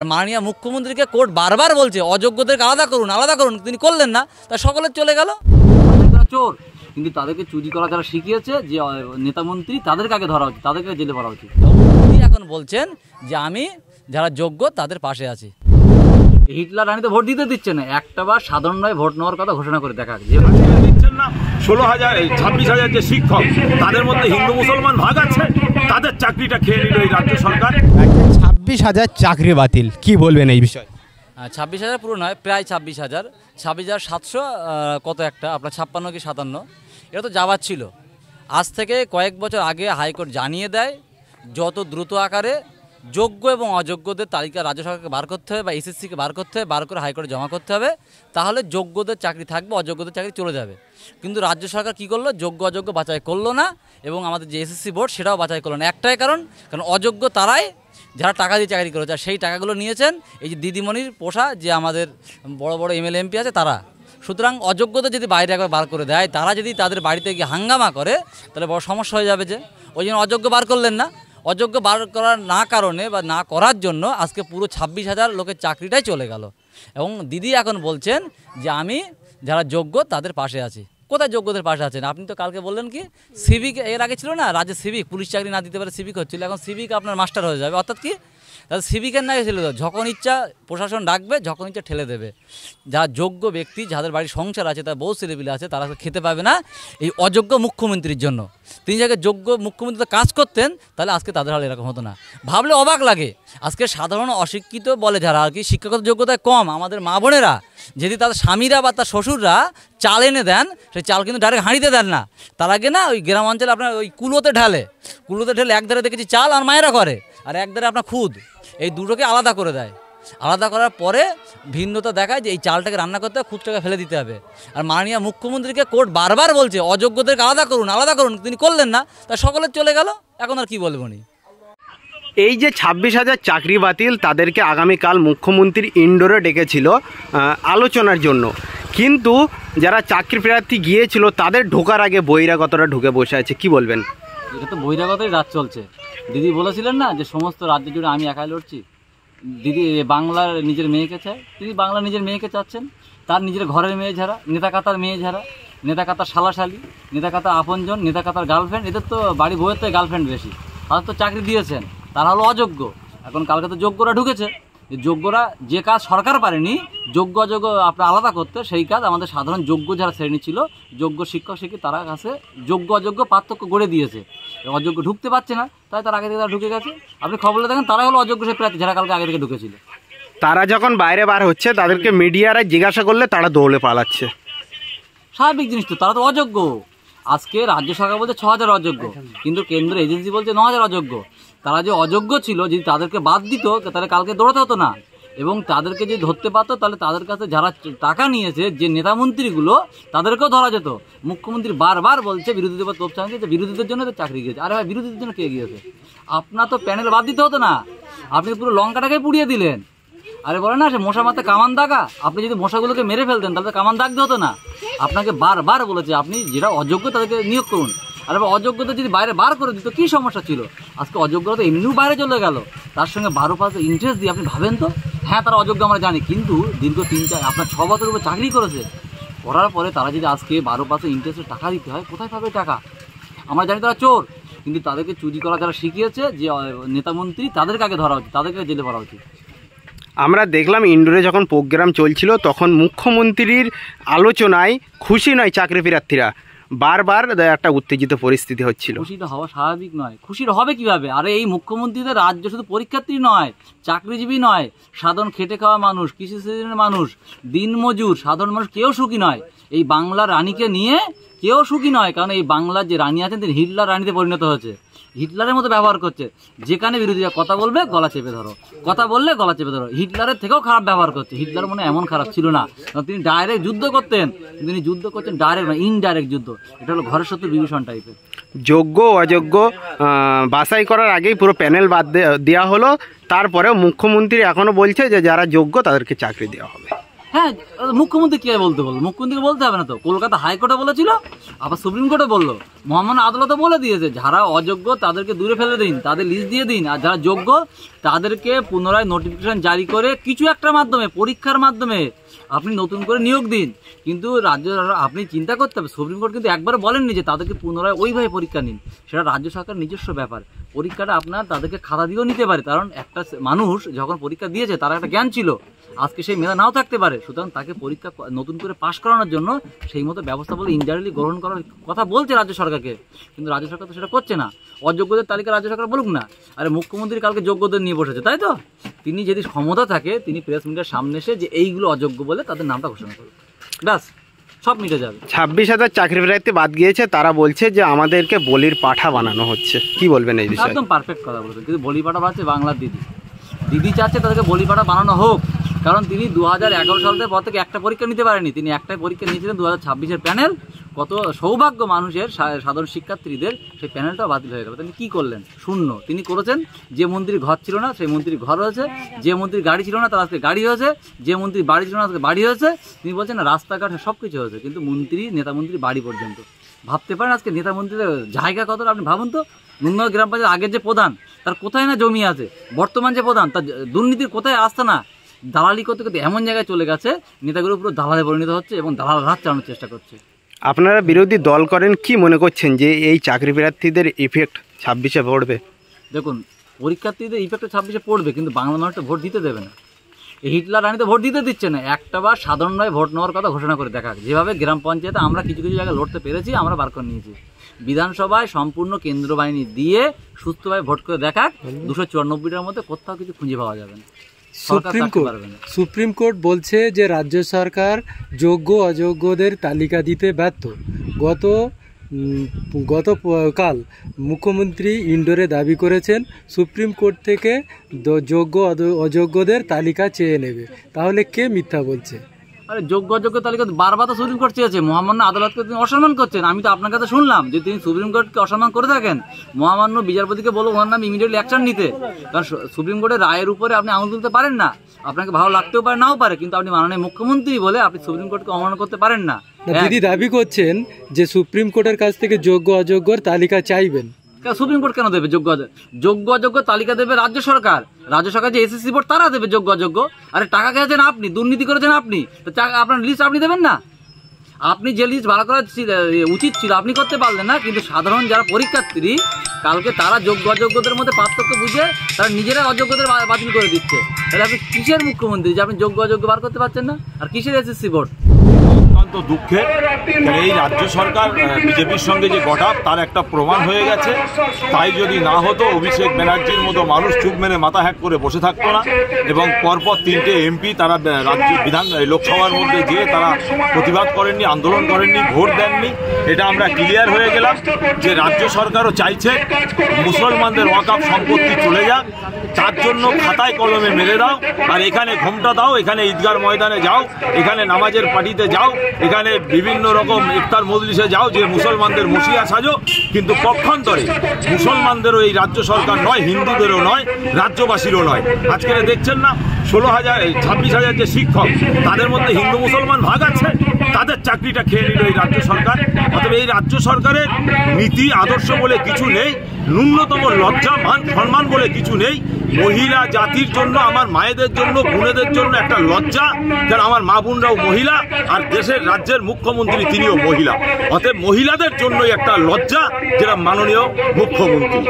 মাননীয় মুখ্যমন্ত্রীকে কোর্ট বারবার বলছে অযোগ্যদেরকে আলাদা করুন, তিনি করলেন না, তা সকলে চলে গেল। চোর, কিন্তু তাদেরকে চুরি করা যারা শিখিয়েছে যে নেতামন্ত্রী, তাদেরকে আগে ধরা উচিত, তাদেরকে জেলে ভরা উচিত। তিনি এখন বলছেন যে আমি যারা যোগ্য তাদের পাশে আছি। হিটলার রানীতে ভোট দিতে দিচ্ছে না, একটা বার সাধারণ নয় ভোট নেওয়ার কথা ঘোষণা করে দেখা দিচ্ছেন না। 26,000 যে শিক্ষক, তাদের মধ্যে হিন্দু মুসলমান ভাগ আছে, তাদের চাকরিটা খেয়ে নিল এই রাজ্য সরকার। 26,000 চাকরি বাতিল, কি বলবেন এই বিষয়ে? 26,000 পুরো নয়, প্রায় 26,700 কত একটা আপনার 56 কি 57, এটা তো যাওয়ার ছিল। আজ থেকে কয়েক বছর আগে হাইকোর্ট জানিয়ে দেয় যত দ্রুত আকারে যোগ্য এবং অযোগ্যদের তালিকা রাজ্য সরকারকে বার করতে হবে বা এসএসসিকে বার করতে হবে, বার করে হাইকোর্টে জমা করতে হবে, তাহলে যোগ্যদের চাকরি থাকবে, অযোগ্যদের চাকরি চলে যাবে। কিন্তু রাজ্য সরকার কী করলো, যোগ্য অযোগ্য বাছাই করলো না, এবং আমাদের যে এসএসসি বোর্ড সেটাও বাছাই করলো না। একটাই কারণ অযোগ্য তারাই যারা টাকা দিয়ে চাকরি করেছে, আর সেই টাকাগুলো নিয়েছেন এই যে দিদিমণির পোষা যে আমাদের বড় বড় এমএলএ এমপি আছে তারা। সুতরাং অযোগ্যদের যদি বাইরে একবার বার করে দেয়, তারা যদি তাদের বাড়িতে গিয়ে হাঙ্গামা করে, তাহলে বড় সমস্যা হয়ে যাবে। যে ওই জন্য অযোগ্য বার করলেন না, অযোগ্য বার করার না কারণে বা না করার জন্য আজকে পুরো 26,000 লোকের চাকরিটাই চলে গেল। এবং দিদি এখন বলছেন যে আমি যারা যোগ্য তাদের পাশে আছি। কোথায় যোগ্যদের পাশে আছেন? আপনি তো কালকে বললেন কি সিভিক, এর আগে ছিল না রাজ্যে সিভিক, পুলিশ চাকরি না দিতে পারে সিভিক হচ্ছিল, এখন সিভিক আপনার মাস্টার হয়ে যাবে। অর্থাৎ কি, তাহলে সিভিকের না ছিল, যখন ইচ্ছা প্রশাসন ডাকবে, যখন ইচ্ছা ঠেলে দেবে। যারা যোগ্য ব্যক্তি, যাদের বাড়ির সংসার আছে, তার বউ ছেলেপিলে আছে, তারা খেতে পাবে না এই অযোগ্য মুখ্যমন্ত্রীর জন্য। তিনি যাকে যোগ্য মুখ্যমন্ত্রী কাজ করতেন, তাহলে আজকে তাদের হাল এরকম হতো না। ভাবলে অবাক লাগে, আজকে সাধারণ অশিক্ষিত বলে যারা আর কি, শিক্ষাগত যোগ্যতায় কম, আমাদের মা বোনেরা যদি তাদের স্বামীরা বা তার শ্বশুররা চাল এনে দেন, সেই চাল কিন্তু ডাইরেক্ট হাঁড়িতে দেন না, তার আগে না ওই গ্রাম অঞ্চলে আপনার ওই কুলোতে ঢালে এক ধারে দেখেছি চাল আর মায়েরা করে, আর এক ধারে আপনার খুদ, এই দুটোকে আলাদা করে দেয়। আলাদা করার পরে ভিন্নতা দেখায় যে এই চালটাকে রান্না করতে হবে, খুদটাকে ফেলে দিতে হবে। আর মাননীয় মুখ্যমন্ত্রীকে কোর্ট বারবার বলছে অযোগ্যদেরকে আলাদা করুন, তিনি করলেন না, তা সকলে চলে গেল। এখন আর কি বলবো নি। এই যে 26,000 চাকরি বাতিল, তাদেরকে আগামীকাল মুখ্যমন্ত্রী ইন্ডোরে ডেকেছিল আলোচনার জন্য, কিন্তু যারা চাকরি প্রার্থী গিয়েছিল তাদের ঢোকার আগে বহিরাগতরা ঢুকে বসে আছে, কি বলবেন? এটা তো বহিরাগতই রাজ চলছে। দিদি বলেছিলেন না যে সমস্ত রাজ্য জুড়ে আমি একাই লড়ছি। দিদি বাংলার নিজের মেয়েকে চায়, তিনি বাংলা নিজের মেয়েকে চাচ্ছেন, তার নিজের ঘরের মেয়ে যারা, নেতা কাতার মেয়ে যারা, নেতা কাতার শালাশালি, নেতা কাতার আপনজন, নেতা কাতার গার্লফ্রেন্ড, এদের তো বাড়ি বইয়ের থেকে গার্লফ্রেন্ড বেশি, তারা তো চাকরি দিয়েছেন, তারা হলো অযোগ্য। এখন কালকে তো যোগ্যরা ঢুকেছে, যোগ্যরা যে কাজ সরকার পারেনি যোগ্য অযোগ্য আপনার আলাদা করতে, সেই কাজ আমাদের সাধারণ যোগ্য যারা শ্রেণী ছিল, যোগ্য শিক্ষক শিক্ষিত, তারা কাছে যোগ্য অযোগ্য পার্থক্য গড়ে দিয়েছে। অযোগ্য ঢুকতে পারছে না, তাই তার আগে থেকে তারা ঢুকে গেছে। আপনি খবরে দেখেন, তারাই হলো অযোগ্য সেই প্রার্থী যারা কালকে আগে থেকে ঢুকেছিল। তারা যখন বাইরে বার হচ্ছে, তাদেরকে মিডিয়ারা জিজ্ঞাসা করলে তারা দৌড়ে পালাচ্ছে। স্বাভাবিক জিনিস তো, তারা তো অযোগ্য। আজকে রাজ্য সরকার বলছে 6,000 অযোগ্য, কিন্তু কেন্দ্র এজেন্সি বলছে 9,000 অযোগ্য। তারা যে অযোগ্য ছিল, যদি তাদেরকে বাদ দিত তাহলে কালকে দৌড়াতে হতো না, এবং তাদেরকে যদি ধরতে পারতো তাহলে তাদের কাছে যারা টাকা নিয়েছে যে নেতামন্ত্রীগুলো, তাদেরকেও ধরা যেত। মুখ্যমন্ত্রী বারবার বলছে বিরোধীদের উপর তোপ চালাচ্ছে যে বিরোধীদের জন্য তো চাকরি গিয়েছে। আরে ভাই, বিরোধীদের জন্য কে গিয়েছে? আপনার তো প্যানেল বাদ দিতে হতো না, আপনি পুরো লঙ্কাটাকে পুড়িয়ে দিলেন। আরে বলে না সে মশা মাথা কামান দাগা, আপনি যদি মশাগুলোকে মেরে ফেলতেন তাহলে কামান দাগতে হতো না। আপনাকে বারবার বলেছে আপনি যেটা অযোগ্য তাদেরকে নিয়োগ করুন। আর অযোগ্যতা যদি বাইরে বার করে দিত কী সমস্যা ছিল? আজকে অযোগ্যতা তো এমনিও বাইরে চলে গেল, তার সঙ্গে 12% ইন্টারেস্ট দিয়ে আপনি ভাবেন তো। হ্যাঁ, তারা অযোগ্য আমরা জানি, কিন্তু দীর্ঘ 3-4 আপনার 6 বছরের উপর চাকরি করেছে, করার পরে তারা যদি আজকে 12% ইন্টারেস্টের টাকা দিতে হয়, কোথায় পাবে টাকা? আমরা জানি তারা চোর, কিন্তু তাদেরকে চুরি করা যারা শিখিয়েছে যে নেতামন্ত্রী, তাদেরকে আগে ধরা উচিত, তাদেরকে জেলে ভরা উচিত। আমরা দেখলাম ইন্ডোরে যখন প্রোগ্রাম চলছিল, তখন মুখ্যমন্ত্রীর আলোচনায় খুশি নয় চাকরি প্রার্থীরা, বারবার একটা উত্তেজিত পরিস্থিতি হচ্ছিল। খুশিটা হওয়া স্বাভাবিক নয়, খুশির হবে কিভাবে? আরে এই মুখ্যমন্ত্রীদের রাজ্য শুধু পরীক্ষার্থী নয়, চাকরিজীবী নয়, সাধারণ খেটে খাওয়া মানুষ, কৃষি শ্রেণীর মানুষ, দিনমজুর, সাধারণ মানুষ কেউ সুখী নয়। এই বাংলার রানীকে নিয়ে কেউ সুখী নয়, কারণ এই বাংলার যে রানী আছেন তিনি হিটলার রানীতে পরিণত হয়েছে, হিটলারের মতো ব্যবহার করছে। যেখানে বিরোধীরা কথা বলবে গলা চেপে ধরো, কথা বললে গলা চেপে ধরো। হিটলারের থেকেও খারাপ ব্যবহার করছে। হিটলার মনে এমন খারাপ ছিল না, তিনি ডাইরেক্ট যুদ্ধ করতেন, তিনি যুদ্ধ করছেন ডাইরেক্ট না, ইনডাইরেক্ট যুদ্ধ। এটা হলো ঘরের শত্রু বিভীষণ টাইপের। যোগ্য অযোগ্য বাছাই করার আগেই পুরো প্যানেল বাদ দেওয়া হলো, তারপরেও মুখ্যমন্ত্রী এখনও বলছে যে যারা যোগ্য তাদেরকে চাকরি দেওয়া হবে। হ্যাঁ, মুখ্যমন্ত্রী কে বলতে বললো? মুখ্যমন্ত্রীকে বলতে হবে না তো, কলকাতা হাইকোর্টে বলেছিল, আবার সুপ্রিম কোর্টে বললো, মহামান্য আদালতে বলে দিয়েছে যারা অযোগ্য তাদেরকে দূরে ফেলে দিন, তাদের লিস্ট দিয়ে দিন, আর যারা যোগ্য তাদেরকে পুনরায় নোটিফিকেশন জারি করে কিছু একটা মাধ্যমে, পরীক্ষার মাধ্যমে আপনি নতুন করে নিয়োগ দিন। কিন্তু রাজ্য, আপনি চিন্তা করতে হবে, সুপ্রিম কোর্ট কিন্তু একবারে বলেননি যে তাদেরকে পুনরায় ওইভাবে পরীক্ষা নিন, সেটা রাজ্য সরকার নিজস্ব ব্যাপার। পরীক্ষাটা আপনার তাদেরকে খাতা দিয়েও নিতে পারে, কারণ একটা মানুষ যখন পরীক্ষা দিয়েছে তার একটা জ্ঞান ছিল, আজকে সেই মেধা নাও থাকতে পারে, সুতরাং তাকে পরীক্ষা নতুন করে পাশ করানোর জন্য সেই মতো ব্যবস্থা বলে ইনডাইরেক্টলি গ্রহণ করার কথা বলছে রাজ্য সরকারকে, কিন্তু রাজ্য সরকার তো সেটা করছে না। অযোগ্যদের তালিকা রাজ্য সরকার বলুক না। আরে মুখ্যমন্ত্রী কালকে যোগ্যদের নিয়ে বসেছে, তাই তো? তিনি যদি ক্ষমতা থাকে তিনি প্রেস মিডিয়ার সামনে এসে যে এইগুলো অযোগ্য বলে তাদের নামটা ঘোষণা করুন, ব্যাস সব মিটে যাবে। 26,000 চাকরি প্রার্থী বাদ গিয়েছে, তারা বলছে যে আমাদেরকে বলির পাঠা বানানো হচ্ছে, কি বলবেন এই বিষয়ে? একদম পারফেক্ট কথা বলছেন, কিন্তু বলি পাঠা বানাচ্ছে বাংলার দিদি চাচ্ছে তাদেরকে বলি পাঠা বানানো হোক, কারণ তিনি 2011 সালের পর থেকে একটা পরীক্ষা নিতে পারেনি, তিনি একটাই পরীক্ষা নিয়েছিলেন 2026-এর প্যানেল। কত সৌভাগ্য মানুষের, সাধারণ শিক্ষার্থীদের, সেই প্যানেলটাও বাতিল হয়ে গেল। তিনি কী করলেন? শূন্য। তিনি করেছেন যে মন্ত্রীর ঘর ছিল না সেই মন্ত্রীর ঘর হয়েছে, যে মন্ত্রীর গাড়ি ছিল না তার আজকে গাড়ি হয়েছে, যে মন্ত্রীর বাড়ি ছিল না আজকে বাড়ি হয়েছে। তিনি বলছেন না রাস্তাঘাট সব কিছু হয়েছে, কিন্তু নেতা মন্ত্রীর বাড়ি পর্যন্ত। ভাবতে পারেন আজকে নেতা মন্ত্রীদের জায়গা কতটা? আপনি ভাবুন তো, নুনগঞ্জ গ্রাম পঞ্চায়েত আগের যে প্রধান তার কোথায় না জমি আছে, বর্তমান যে প্রধান তার দুর্নীতির কোথায় আসতে না, দালালি করতে করতে এমন জায়গায় চলে গেছে নেতাগুলো পুরো দালালে পরিণত হচ্ছে এবং দালাল রাত চালানোর চেষ্টা করছে। আপনারা বিরোধী দল করেন, কি মনে করছেন যে এই চাকরি প্রার্থীদের ইফেক্ট 26-এ পড়বে? দেখুন, পরীক্ষার্থীদের ইফেক্টে 26-এ পড়বে, কিন্তু বাংলা মানুষটা ভোট দিতে দেবে না। এই হিটলার রানিতে ভোট দিতে দিচ্ছে না, একটা বার সাধারণভাবে ভোট নেওয়ার কথা ঘোষণা করে দেখা। যেভাবে গ্রাম পঞ্চায়েতে আমরা কিছু কিছু জায়গায় লড়তে পেরেছি, আমরা বার করে নিয়েছি। বিধানসভায় সম্পূর্ণ কেন্দ্র বাহিনী দিয়ে সুস্থভাবে ভোট করে দেখা, 294টার মধ্যে কোথাও কিছু খুঁজে পাওয়া যাবে না। সুপ্রিম কোর্ট বলছে যে রাজ্য সরকার যোগ্য অযোগ্যদের তালিকা দিতে ব্যর্থ। গতকাল মুখ্যমন্ত্রী ইন্ডোরে দাবি করেছেন সুপ্রিম কোর্ট থেকে যোগ্য অযোগ্যদের তালিকা চেয়ে নেবে, তাহলে কে মিথ্যা বলছে? আরে যোগ্য অযোগ্য তালিকা বারবার তো সুপ্রিম কোর্ট চেয়েছে, মহামান্য আদালতকে তিনি অসম্মান করছেন। আমি তো আপনার কাছে শুনলাম যে তিনি সুপ্রিম কোর্টকে অসম্মান করে থাকেন, মহামান্য বিচারপতিকে বলবো ওনার নাম ইমিডিয়েটলি অ্যাকশন নিতে, কারণ সুপ্রিম কোর্টের রায়ের উপরে আপনি আঙুল তুলতে পারেন না। আপনাকে ভালো লাগতেও পারে নাও পারে, কিন্তু আপনি মাননীয় মুখ্যমন্ত্রী বলে আপনি সুপ্রিম কোর্টকে অবমাননা করতে পারেন না। দিদি দাবি করছেন যে সুপ্রিম কোর্টের কাছ থেকে যোগ্য অযোগ্যর তালিকা চাইবেন। সুপ্রিম কোর্ট কেন দেবে? যোগ্য অযোগ্য তালিকা দেবে রাজ্য সরকার। রাজ্য সরকার যে এসএসসি বোর্ড তারা দেবে যোগ্য অযোগ্য। আরে টাকা খেয়েছেন আপনি, দুর্নীতি করেছেন আপনি, তো আপনার লিস্ট আপনি দেবেন না? আপনি যে লিস্ট ভাড়া করা উচিত ছিল আপনি করতে পারলেন না, কিন্তু সাধারণ যারা পরীক্ষার্থী কালকে তারা যোগ্য অযোগ্যদের মধ্যে পার্থক্য বুঝে তারা নিজেরা অযোগ্যদের বাতিল করে দিচ্ছে। তাহলে আপনি কিসের মুখ্যমন্ত্রী যে আপনি যোগ্য অযোগ্য বার করতে পারছেন না? আর কিসের এসএসসি বোর্ড? অত্যন্ত দুঃখের, এই রাজ্য সরকার বিজেপির সঙ্গে যে গঠা তার একটা প্রমাণ হয়ে গেছে। তাই যদি না হতো অভিষেক ব্যানার্জির মতো মানুষ চুপ মেরে মাথা হ্যাক করে বসে থাকতো না, এবং পরপর 3টে এমপি তারা রাজ্য লোকসভার মধ্যে গিয়ে তারা প্রতিবাদ করেননি, আন্দোলন করেননি, ভোট দেননি। এটা আমরা ক্লিয়ার হয়ে গেলাম যে রাজ্য সরকারও চাইছে মুসলমানদের ওয়াকফ সম্পত্তি চলে যাক, তার জন্য খাতায় কলমে মেরে দাও, আর এখানে ঘোমটা দাও, এখানে ঈদগার ময়দানে যাও, এখানে নামাজের পার্টিতে যাও, এখানে বিভিন্ন রকম ইফতার মজলিসে যাও, যে মুসলমানদের মসিয়া সাজো, কিন্তু পক্ষান্তরে মুসলমানদেরও এই রাজ্য সরকার নয়, হিন্দুদেরও নয়, রাজ্যবাসীরও নয়। আজকে দেখছেন না 26,000 যে শিক্ষক তাদের মধ্যে হিন্দু মুসলমান ভাগ আছে, তাদের চাকরিটা খেয়ে নিল এই রাজ্য সরকার। অতএব এই রাজ্য সরকারের নীতি আদর্শ বলে কিছু নেই, ন্যূনতম লজ্জা মান সম্মান বলে কিছু নেই। মহিলা জাতির জন্য, আমার মায়েদের জন্য, বোনেদের জন্য একটা লজ্জা, কারণ আমার মা বোনরাও মহিলা, আর দেশের রাজ্যের মুখ্যমন্ত্রী তিনিও মহিলা। অতএব মহিলাদের জন্যই একটা লজ্জা, যেটা মাননীয় মুখ্যমন্ত্রী।